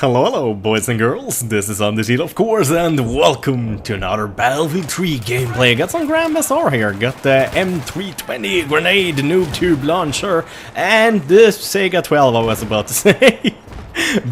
Hello, boys and girls, this is Anders, of course, and welcome to another Battlefield 3 gameplay. Got some Grand Bazaar here, got the M320 grenade noob tube launcher, and the Sega 12 I was about to say.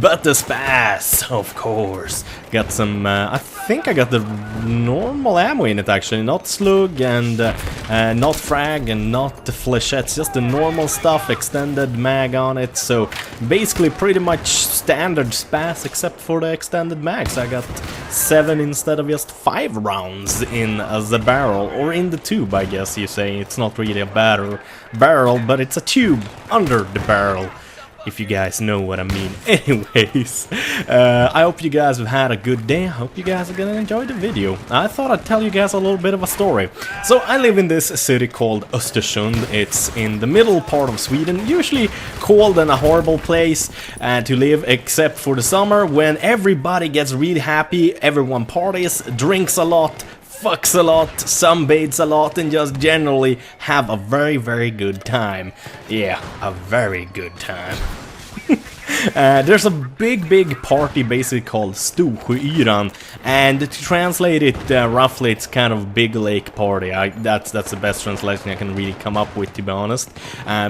But the SPAS, of course. Got some, I think I got the normal ammo in it actually, not slug and not frag and not the flechettes, just the normal stuff, extended mag on it, so basically pretty much standard SPAS except for the extended mags. I got 7 instead of just 5 rounds in the barrel, or in the tube I guess you say. It's not really a barrel, but it's a tube under the barrel, if you guys know what I mean. Anyways, I hope you guys have had a good day. I hope you guys are gonna enjoy the video. I thought I'd tell you guys a little bit of a story. So I live in this city called Östersund. It's in the middle part of Sweden, usually cold and a horrible place to live, except for the summer when everybody gets really happy, everyone parties, drinks a lot, fucks a lot, sunbathes a lot, and just generally have a very good time. Yeah, a very good time. There's a big party basically called Storsjöyran, and to translate it roughly, it's kind of big lake party. That's the best translation I can really come up with, to be honest,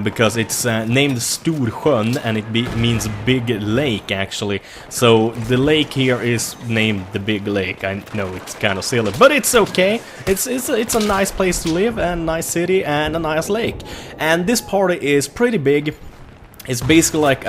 because it's named Storsjön and it means big lake actually. So the lake here is named the Big Lake. I know it's kind of silly, but it's okay. It's a nice place to live, and nice city, and a nice lake. And this party is pretty big. It's basically like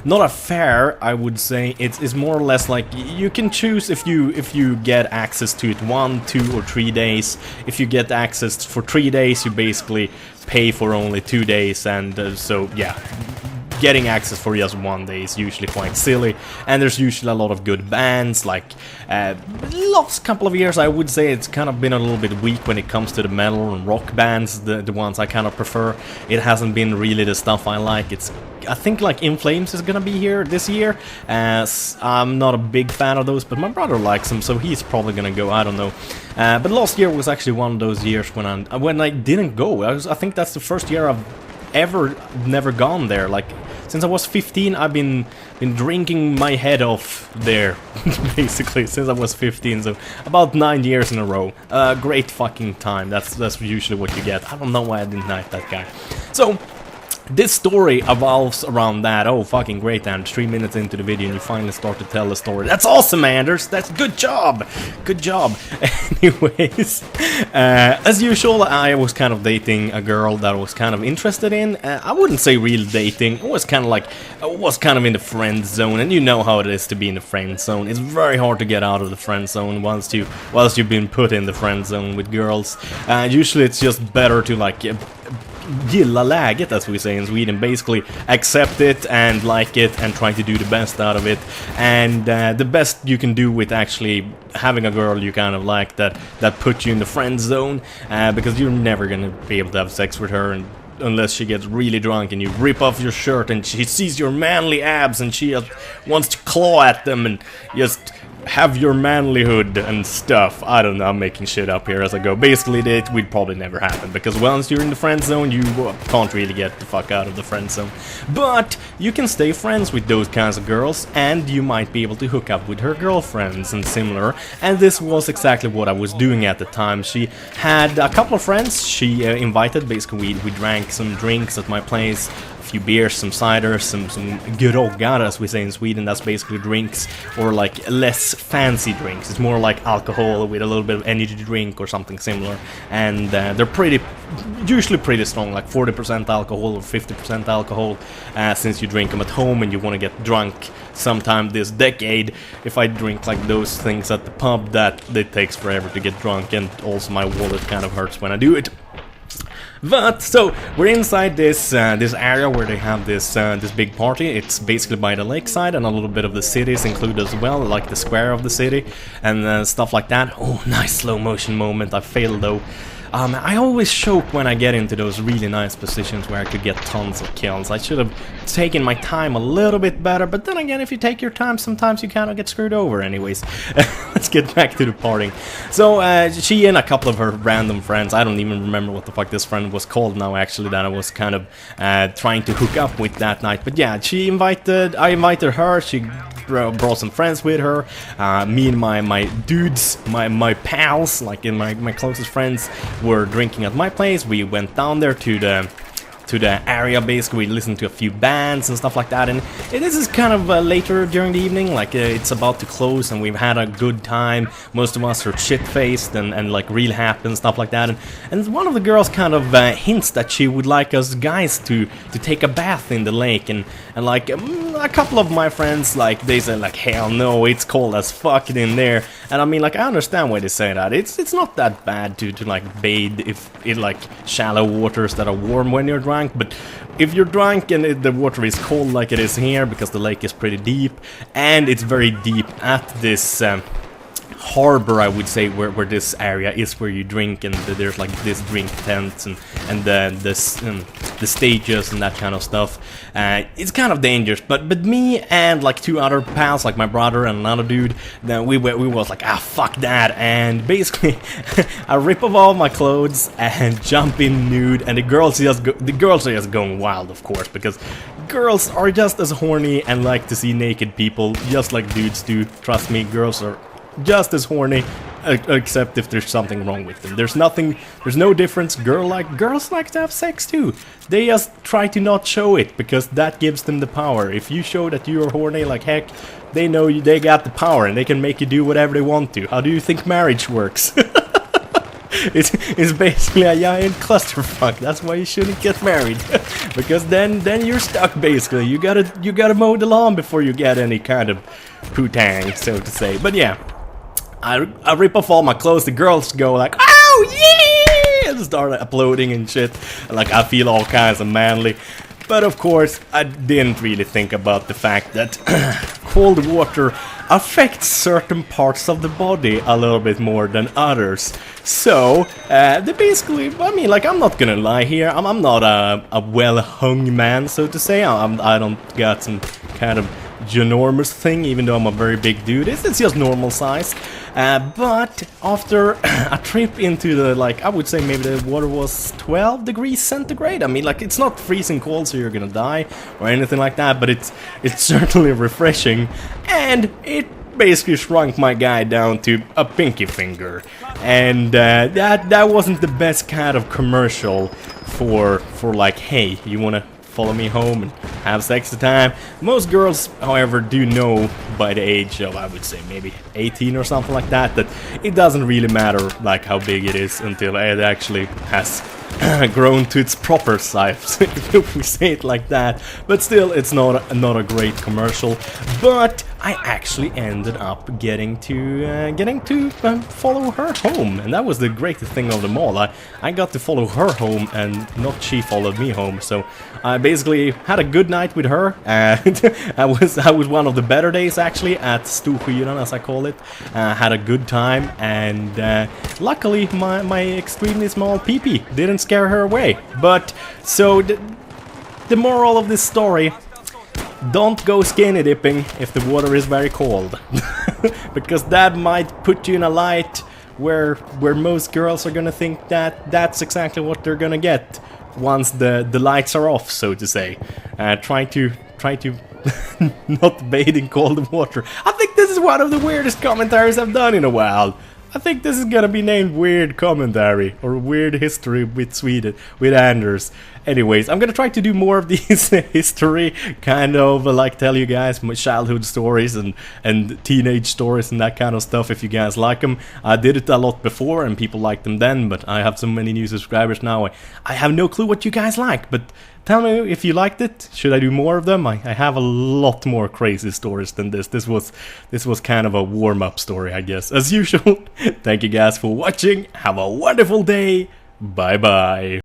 not a fair, I would say. It's more or less like you can choose if you get access to it 1, 2 or 3 days. If you get access for 3 days, you basically pay for only 2 days, and so yeah. Getting access for just 1 day is usually quite silly, and there's usually a lot of good bands. Like last couple of years I would say it's kind of been a little bit weak when it comes to the metal and rock bands, the ones I kind of prefer. It hasn't been really the stuff I like. I think like In Flames is gonna be here this year. I'm not a big fan of those, but my brother likes them, so he's probably gonna go, I don't know. But last year was actually one of those years when I didn't go. I think that's the first year I've ever never gone there. Like, since I was 15, I've been drinking my head off there, basically, since I was 15, so about 9 years in a row. Great fucking time, that's usually what you get. I don't know why I didn't like that guy. So, this story evolves around that. Oh, fucking great, Anders. 3 minutes into the video and you finally start to tell the story. That's awesome, Anders! That's good job! Good job! Anyways, as usual, I was kind of dating a girl that I was kind of interested in. I wouldn't say real dating. It was kind of like, I was kind of in the friend zone, and you know how it is to be in the friend zone. It's very hard to get out of the friend zone once you've been put in the friend zone with girls. Usually it's just better to like gilla läget, as we say in Sweden, basically accept it and like it and try to do the best out of it. And the best you can do with actually having a girl you kind of like that puts you in the friend zone, because you're never gonna be able to have sex with her unless she gets really drunk and you rip off your shirt and she sees your manly abs and she just wants to claw at them and just have your manlyhood and stuff. I don't know, I'm making shit up here as I go. Basically, it would probably never happen, because once you're in the friend zone, you can't really get the fuck out of the friend zone. But you can stay friends with those kinds of girls, and you might be able to hook up with her girlfriends and similar. And this was exactly what I was doing at the time. She had a couple of friends she invited. Basically, we drank some drinks at my place. Few beers, some cider, some groggar, as we say in Sweden. That's basically drinks, or like less fancy drinks. It's more like alcohol with a little bit of energy drink or something similar, and they're usually pretty strong, like 40% alcohol or 50% alcohol, since you drink them at home and you want to get drunk sometime this decade. If I drink like those things at the pub, that it takes forever to get drunk, and also my wallet kind of hurts when I do it. But so we're inside this area where they have this big party. It's basically by the lakeside, and a little bit of the city is included as well, like the square of the city and stuff like that. Oh, nice slow motion moment. I failed though. I always choke when I get into those really nice positions where I could get tons of kills. I should have taken my time a little bit better, but then again, if you take your time, sometimes you kind of get screwed over anyways. Let's get back to the partying. So, she and a couple of her random friends, I don't even remember what the fuck this friend was called now, actually, that I was kind of trying to hook up with that night. But yeah, I invited her, she brought some friends with her, me and my dudes, my pals, like in my closest friends, were drinking at my place. We went down there to the area, basically. We listened to a few bands and stuff like that, and this is kind of later during the evening, like it's about to close, and we've had a good time. Most of us are shit-faced and like real happy and stuff like that, and one of the girls kind of hints that she would like us guys to take a bath in the lake, and like a couple of my friends, like they say like, hell no, it's cold as fuck in there. And I mean, like, I understand why they say that. It's not that bad to like bathe if in like shallow waters that are warm when you're drunk, but if you're drunk and the water is cold like it is here, because the lake is pretty deep, and it's very deep at this harbor, I would say, where this area is where you drink, and there's like this drink tents and the stages and that kind of stuff. It's kind of dangerous, but me and like two other pals, like my brother and another dude, then we was like, fuck that, and basically I rip off all my clothes and jump in nude, and the girls are just going wild, of course, because girls are just as horny and like to see naked people, just like dudes do. Trust me, girls are just as horny, except if there's something wrong with them. There's no difference. Girls like to have sex too. They just try to not show it, because that gives them the power. If you show that you're horny like heck, they know they got the power and they can make you do whatever they want to. How do you think marriage works? It's basically a giant clusterfuck. That's why you shouldn't get married, because then you're stuck. Basically, you gotta mow the lawn before you get any kind of poo-tang, so to say. But yeah, I rip off all my clothes. The girls go like, "Oh yeah!" and start applauding and shit. Like, I feel all kinds of manly. But of course, I didn't really think about the fact that cold water affects certain parts of the body a little bit more than others. So, they basically, I mean, like, I'm not gonna lie here, I'm not a well-hung man, so to say. I don't got some kind of ginormous thing, even though I'm a very big dude. It's just normal size. But after a trip into the, like, I would say maybe the water was 12 degrees centigrade. I mean, like, it's not freezing cold, so you're gonna die or anything like that, but it's certainly refreshing, and it basically shrunk my guy down to a pinky finger. And that wasn't the best kind of commercial for like, hey, you wanna follow me home and have sex at the time. Most girls, however, do know by the age of, I would say, maybe 18 or something like that, that it doesn't really matter like how big it is until it actually has grown to its proper size, if we say it like that. But still, it's not a great commercial. But I actually ended up getting to follow her home, and that was the greatest thing of them all. I got to follow her home, and not she followed me home. So I basically had a good night with her. I was one of the better days actually at Storskyran, as I call it. Had a good time, and luckily my extremely small pee-pee didn't scare her away. But so the moral of this story: don't go skinny dipping if the water is very cold, because that might put you in a light where most girls are gonna think that that's exactly what they're gonna get once the lights are off, so to say. Try to not bathe in cold water. I think this is one of the weirdest commentaries I've done in a while. I think this is gonna be named Weird Commentary, or Weird History with Sweden, with Anders. Anyways, I'm gonna try to do more of these history, kind of like tell you guys my childhood stories and teenage stories and that kind of stuff, if you guys like them. I did it a lot before and people liked them then, but I have so many new subscribers now, I have no clue what you guys like, but tell me if you liked it. Should I do more of them? I have a lot more crazy stories than this. This was kind of a warm-up story, I guess, as usual. Thank you guys for watching. Have a wonderful day. Bye bye.